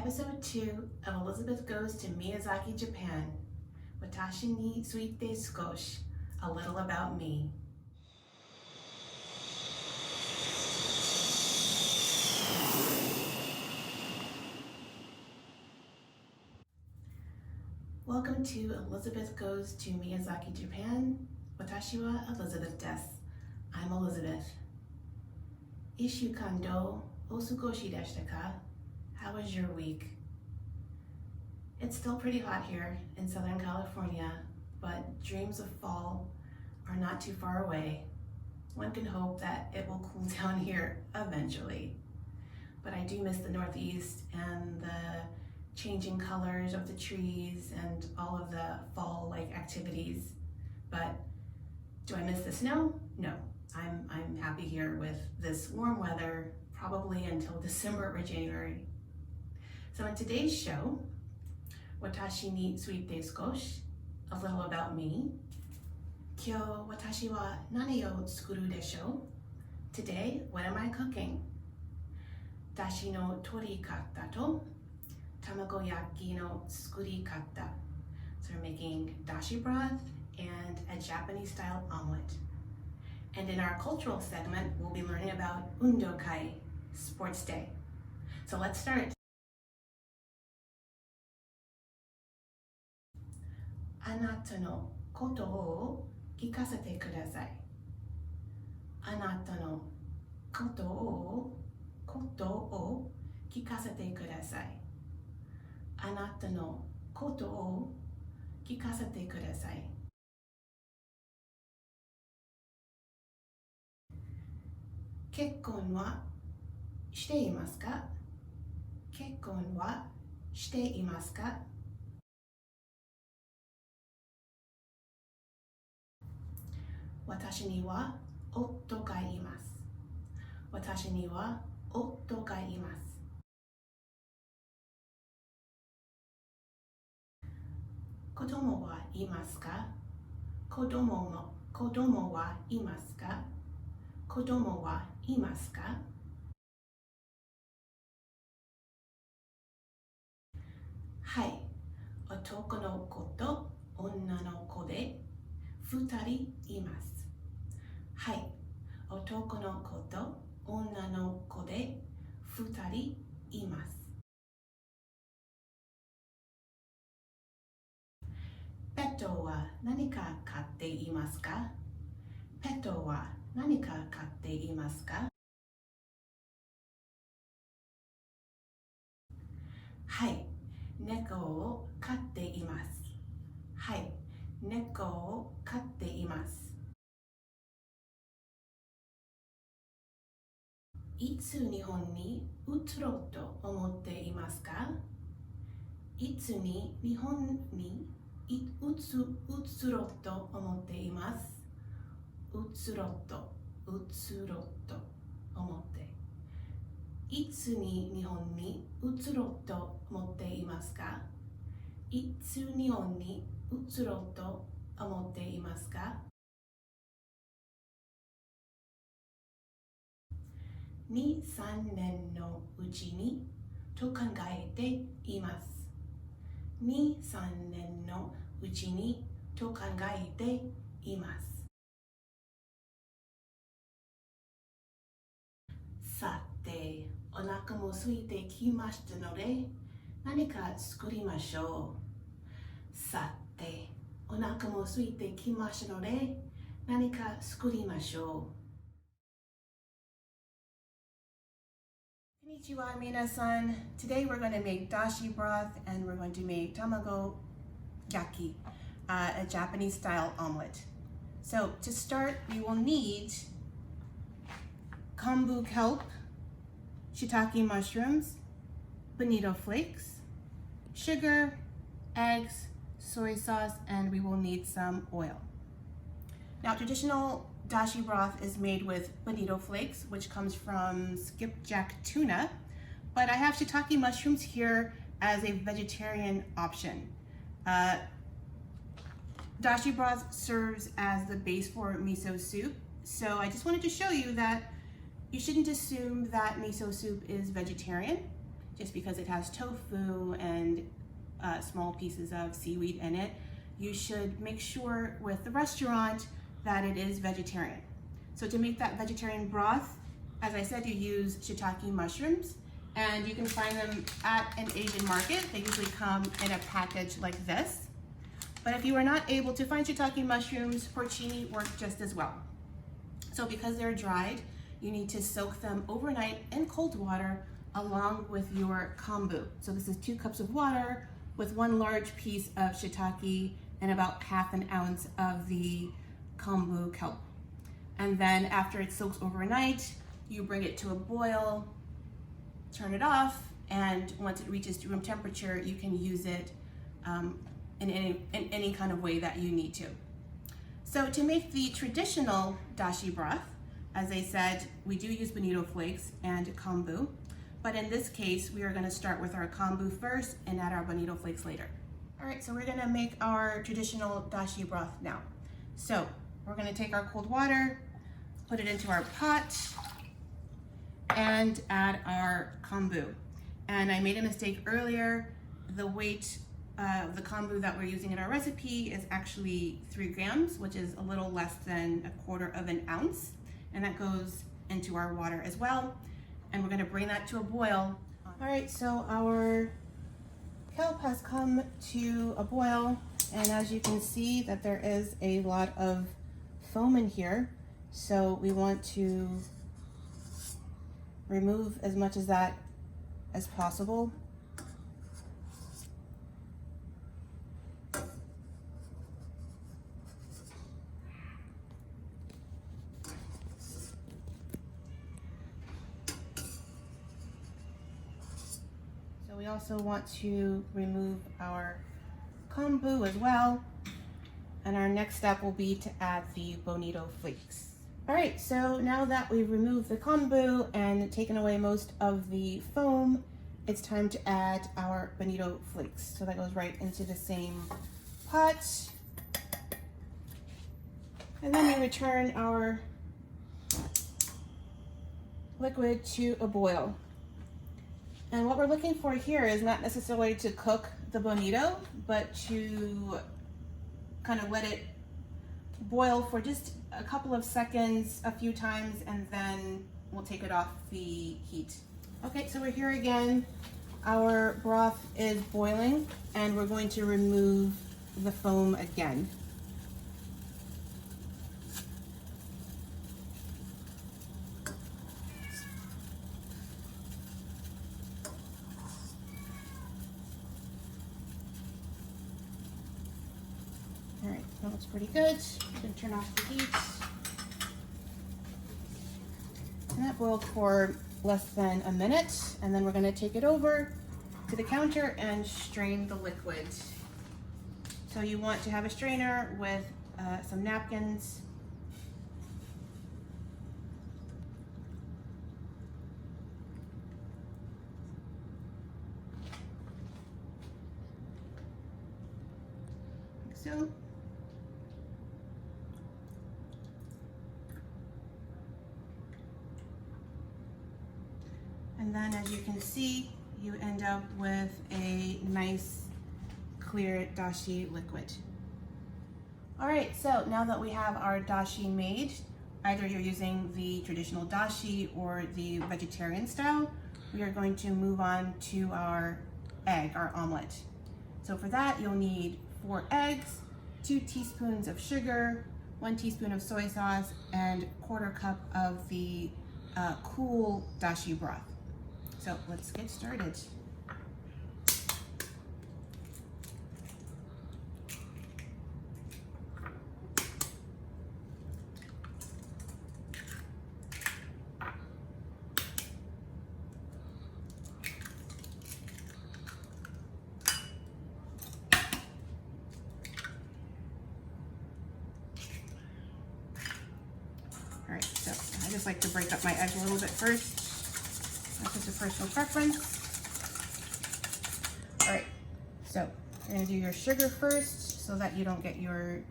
Episode 2 of Elizabeth Goes to Miyazaki, Japan. 私について少し. A little about me. Welcome to Elizabeth Goes to Miyazaki, Japan. 私は Elizabeth です. I'm Elizabeth. 一週間どうお過ごしでしたか? How was your week? It's still pretty hot here in Southern California, but dreams of fall are not too far away. One can hope that it will cool down here eventually. But I do miss the Northeast and the changing colors of the trees and all of the fall-like activities. But do I miss the snow? No. I'm happy here with this warm weather, probably until December or January. So in today's show, 私について少し, a little about me. 今日私は何を作るでしょう? Today, what am I cooking? 出汁の取り方と卵焼きの作り方. So we're making dashi broth and a Japanese style omelet. And in our cultural segment, we'll be learning about undoukai, sports day. So let's start. あなたのことを聞かせてください。あなたのことを聞かせてください。あなたのことを聞かせてください。結婚はしていますか? 結婚はしていますか? 私には夫がいます。私には夫がいます。子供はいますか? 子供はいますか? 子供はいますか? はい、男の子と女の子で2人います。はい、男の子と女の子で2人います。ペットは何か飼っていますか? ペットは何か飼っていますか? はい、猫を飼っています。はい、猫を飼っています。いつ日本に移ろうと思っていますか? いつに日本に移ろうと思っています。移ろうと思って。いつに日本に移ろうと思っていますか? いつ日本に移ろうと思っていますか? 2、3年のうちにと考えています。2、3年のうちにと考えています。さて、お腹も空いてきましたので、何か作りましょう。さて、お腹も空いてきましたので、何か作りましょう。Konnichiwa, minasan. Today we're going to make dashi broth and we're going to make tamagoyaki, a Japanese style omelet. So to start, we will need kombu kelp, shiitake mushrooms, bonito flakes, sugar, eggs, soy sauce, and we will need some oil. Now, traditional dashi broth is made with bonito flakes, which comes from skipjack tuna, but I have shiitake mushrooms here as a vegetarian option. Dashi broth serves as the base for miso soup, so I just wanted to show you that you shouldn't assume that miso soup is vegetarian. just because it has tofu and small pieces of seaweed in it. You should make sure with the restaurant that it is vegetarian. So to make that vegetarian broth, as I said, you use shiitake mushrooms, and you can find them at an Asian market. They usually come in a package like this. But if you are not able to find shiitake mushrooms, porcini work just as well. So because they're dried, you need to soak them overnight in cold water along with your kombu. So this is 2 cups of water with 1 large piece of shiitake and about ½ an ounce of the kombu kelp. And then after it soaks overnight, you bring it to a boil, turn it off, and once it reaches room temperature, you can use it in any kind of way that you need to. So to make the traditional dashi broth, as I said, we do use bonito flakes and kombu, but in this case, we are gonna start with our kombu first and add our bonito flakes later. All right, so we're gonna make our traditional dashi broth now. So we're gonna take our cold water, put it into our pot, and add our kombu. And I made a mistake earlier. The weight of the kombu that we're using in our recipe is actually 3 grams, which is a little less than 1/4 ounce. And that goes into our water as well. And we're gonna bring that to a boil. All right, so our kelp has come to a boil. And as you can see that there is a lot of foam in here. So we want to remove as much of that as possible. So we also want to remove our kombu as well. And our next step will be to add the bonito flakes. All right, so now that we've removed the kombu and taken away most of the foam, it's time to add our bonito flakes. So that goes right into the same pot. And then we return our liquid to a boil. And what we're looking for here is not necessarily to cook the bonito, but to kind of let it boil for just a couple of seconds, a few times, and then we'll take it off the heat. Okay, so we're here again. Our broth is boiling, and we're going to remove the foam again. All right, that looks pretty good. I'm gonna turn off the heat. And that boiled for less than a minute, and then we're gonna take it over to the counter and strain the liquid. So you want to have a strainer with some napkins. Like so. And then as you can see, you end up with a nice clear dashi liquid. All right, so now that we have our dashi made, either you're using the traditional dashi or the vegetarian style, we are going to move on to our egg, our omelet. So for that, you'll need 4 eggs, 2 teaspoons of sugar, 1 teaspoon of soy sauce, and 1/4 cup of the cool dashi broth. So let's get started. All right, so I just like to break up my egg a little bit first. That's just a personal preference. All right, so you're gonna do your sugar first so that you don't get your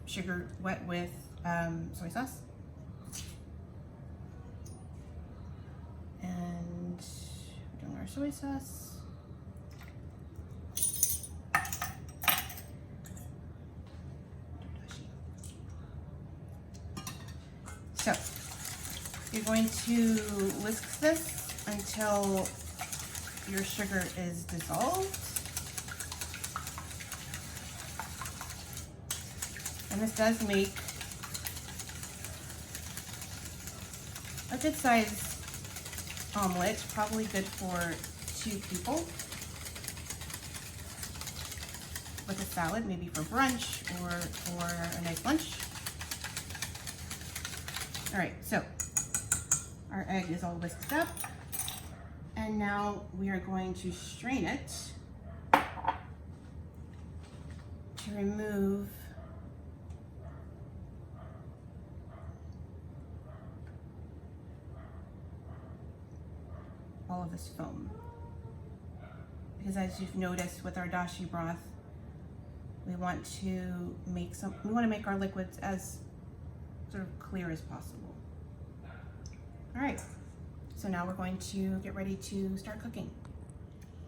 sugar wet with soy sauce. And we're doing our soy sauce. So you're going to whisk this until your sugar is dissolved. And this does make a good size omelet, probably good for 2 people. With a salad, maybe for brunch or for a nice lunch. All right, so our egg is all whisked up. And now we are going to strain it to remove all of this foam. Because as you've noticed with our dashi broth, we want to make our liquids as sort of clear as possible. All right, so now we're going to get ready to start cooking.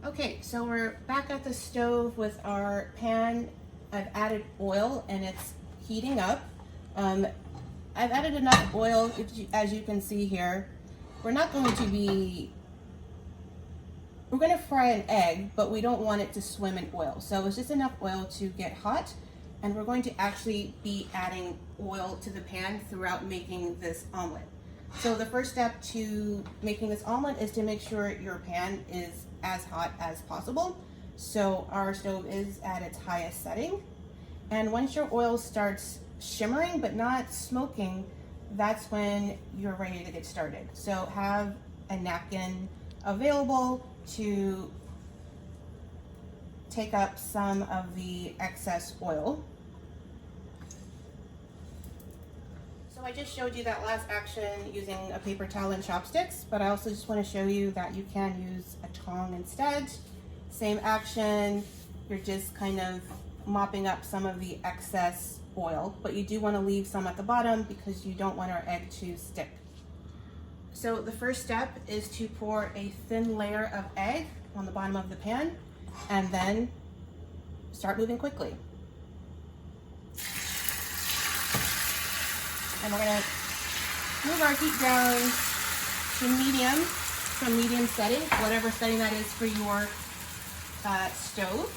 Okay, so we're back at the stove with our pan. I've added oil and it's heating up. I've added enough oil, as you can see here. We're going to fry an egg, but we don't want it to swim in oil. So it's just enough oil to get hot. And we're going to actually be adding oil to the pan throughout making this omelet. So the first step to making this omelet is to make sure your pan is as hot as possible. So our stove is at its highest setting. And once your oil starts shimmering but not smoking, that's when you're ready to get started. So have a napkin available to take up some of the excess oil. So I just showed you that last action using a paper towel and chopsticks, but I also just want to show you that you can use a tong instead. Same action, you're just kind of mopping up some of the excess oil, but you do want to leave some at the bottom because you don't want our egg to stick. So the first step is to pour a thin layer of egg on the bottom of the pan and then start moving quickly. And we're gonna move our heat down to medium, from medium setting, whatever setting that is for your stove.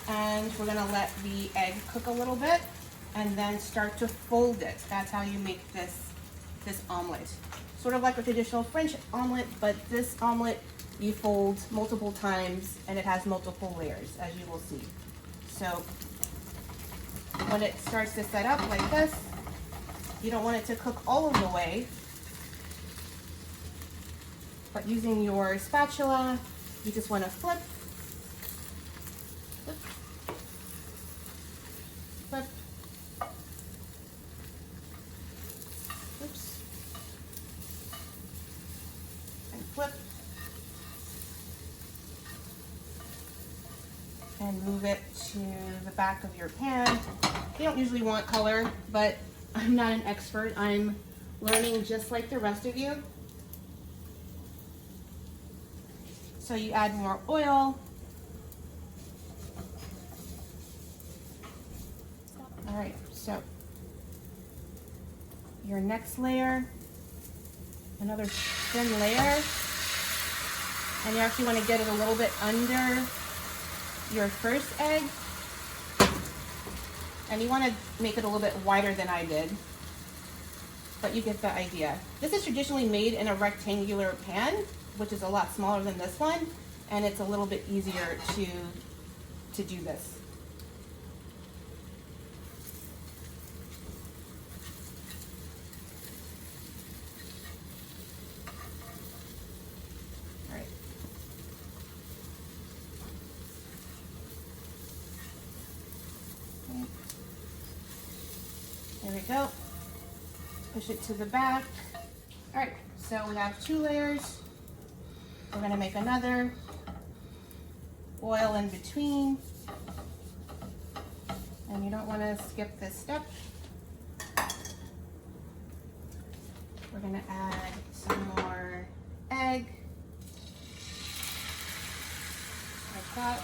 And we're gonna let the egg cook a little bit and then start to fold it. That's how you make this omelet. Sort of like a traditional French omelet, but this omelet you fold multiple times and it has multiple layers, as you will see. So when it starts to set up like this, you don't want it to cook all of the way, but using your spatula, you just want to flip, flip, flip, oops, and flip, and move it to the back of your pan. You don't usually want color, but I'm not an expert. I'm learning just like the rest of you. So you add more oil. All right, so your next layer, another thin layer, and you actually want to get it a little bit under your first egg. And you want to make it a little bit wider than I did, but you get the idea. This is traditionally made in a rectangular pan, which is a lot smaller than this one, and it's a little bit easier to do this. All right. Okay. There we go. Push it to the back. All right, so we have 2 layers. We're gonna make another. Oil in between. And you don't wanna skip this step. We're gonna add some more egg. that.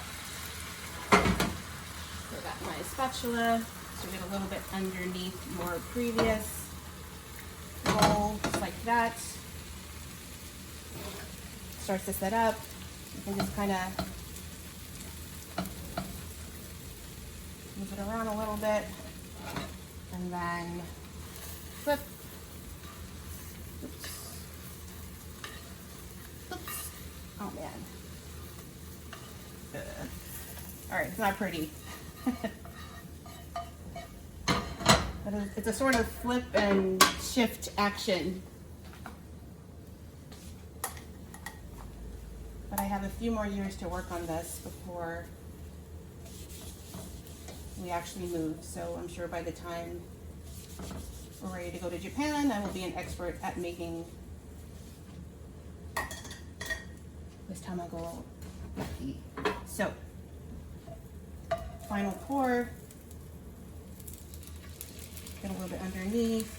So got my spatula, so get a little bit underneath your previous roll, just like that. Starts to set up. You can just kind of move it around a little bit, and then flip. Oops. Oops. Oh man. All right, it's not pretty. It's a sort of flip and shift action. But I have a few more years to work on this before we actually move. So I'm sure by the time we're ready to go to Japan, I will be an expert at making this tamagoyaki. So, final pour. Get a little bit underneath.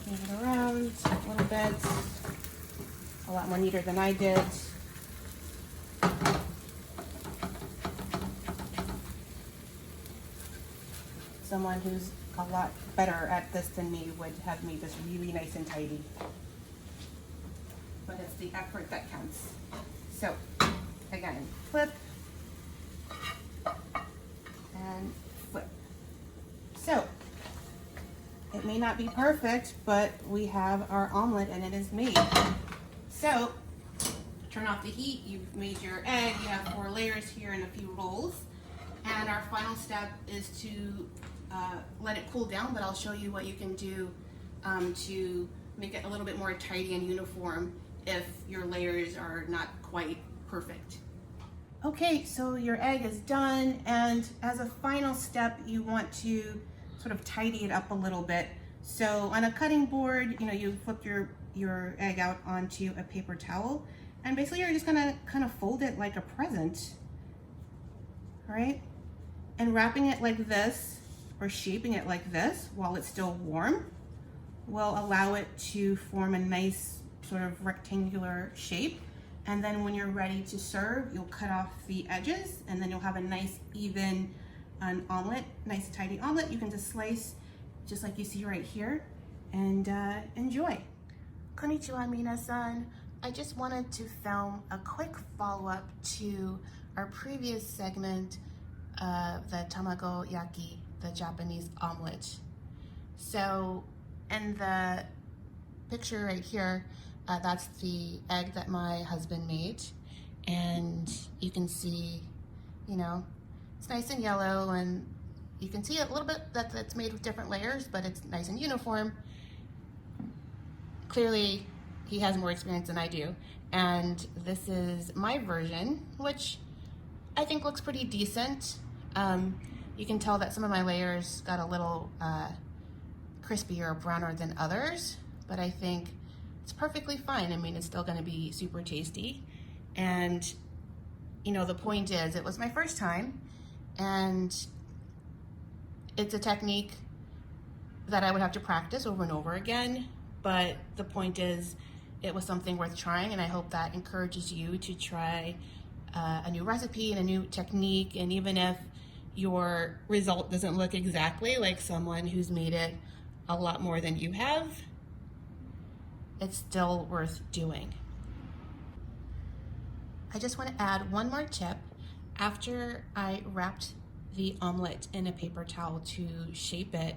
Move it around a little bit. A lot more neater than I did. Someone who's a lot better at this than me would have made this really nice and tidy. But it's the effort that counts. So, again, flip and flip. So, it may not be perfect, but we have our omelet and it is made. So, turn off the heat, you've made your egg, you have 4 layers here and a few rolls. And our final step is to let it cool down, but I'll show you what you can do to make it a little bit more tidy and uniform if your layers are not quite perfect. Okay, so your egg is done, and as a final step, you want to sort of tidy it up a little bit. So on a cutting board, you flip your egg out onto a paper towel, and basically you're just gonna kind of fold it like a present, all right? And wrapping it like this, or shaping it like this while it's still warm, will allow it to form a nice sort of rectangular shape. And then when you're ready to serve, you'll cut off the edges, and then you'll have a nice even omelet, nice tidy omelet. You can just slice just like you see right here and enjoy. Konnichiwa minasan. I just wanted to film a quick follow-up to our previous segment of the tamagoyaki, the Japanese omelet. So in the picture right here, that's the egg that my husband made, and you can see, it's nice and yellow, and you can see a little bit that it's made with different layers, but it's nice and uniform. Clearly, he has more experience than I do, and this is my version, which I think looks pretty decent. You can tell that some of my layers got a little crispier or browner than others, but I think it's perfectly fine. I mean, it's still gonna be super tasty. And, the point is, it was my first time, and it's a technique that I would have to practice over and over again, but the point is, it was something worth trying, and I hope that encourages you to try a new recipe and a new technique, and even if your result doesn't look exactly like someone who's made it a lot more than you have, it's still worth doing. I just want to add one more tip. After I wrapped the omelet in a paper towel to shape it,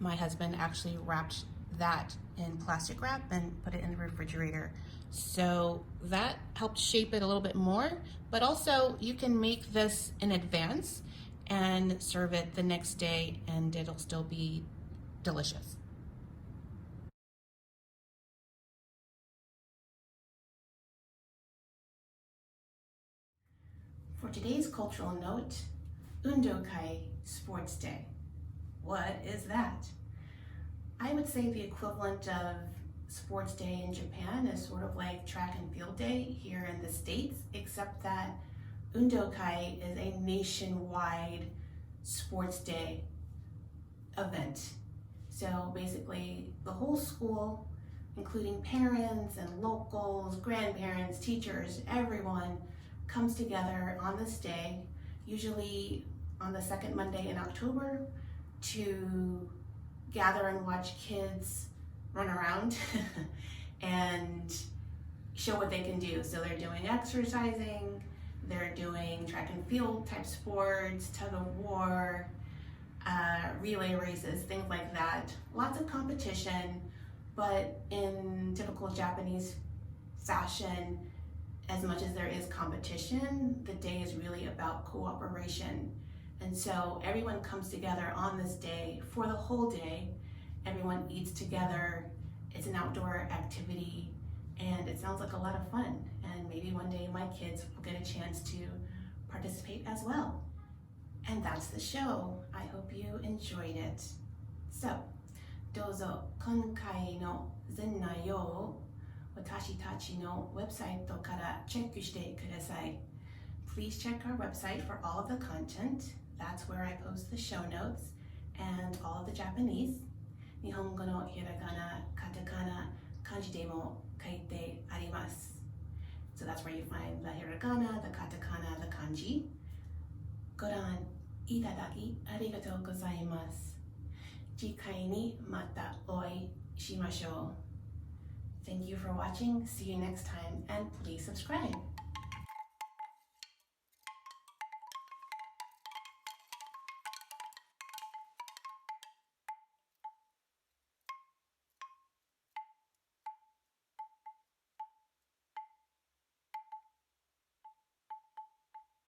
my husband actually wrapped that in plastic wrap and put it in the refrigerator. So that helped shape it a little bit more, but also you can make this in advance and serve it the next day and it'll still be delicious. For today's cultural note, undoukai, sports day. What is that? I would say the equivalent of sports day in Japan is sort of like track and field day here in the States, except that undoukai is a nationwide sports day event. So basically the whole school, including parents and locals, grandparents, teachers, everyone comes together on this day, usually on the second Monday in October, to gather and watch kids run around and show what they can do. So they're doing exercising, they're doing track and field type sports, tug of war, relay races, things like that. Lots of competition, but in typical Japanese fashion, as much as there is competition, the day is really about cooperation. And so everyone comes together on this day for the whole day. Everyone eats together. It's an outdoor activity, and it sounds like a lot of fun. And maybe one day my kids will get a chance to participate as well. And that's the show. I hope you enjoyed it. So, どうぞ今回の全内容を私たちのウェブサイトからチェックしてください。Please check our website for all of the content. That's where I post the show notes and all of the Japanese. 日本語のひらがな、カタカナ、漢字でも書いてあります。So that's where you find the hiragana, the katakana, the kanji. ご覧いただきありがとうございます。次回にまたお会いしましょう。Thank you for watching. See you next time, and please subscribe.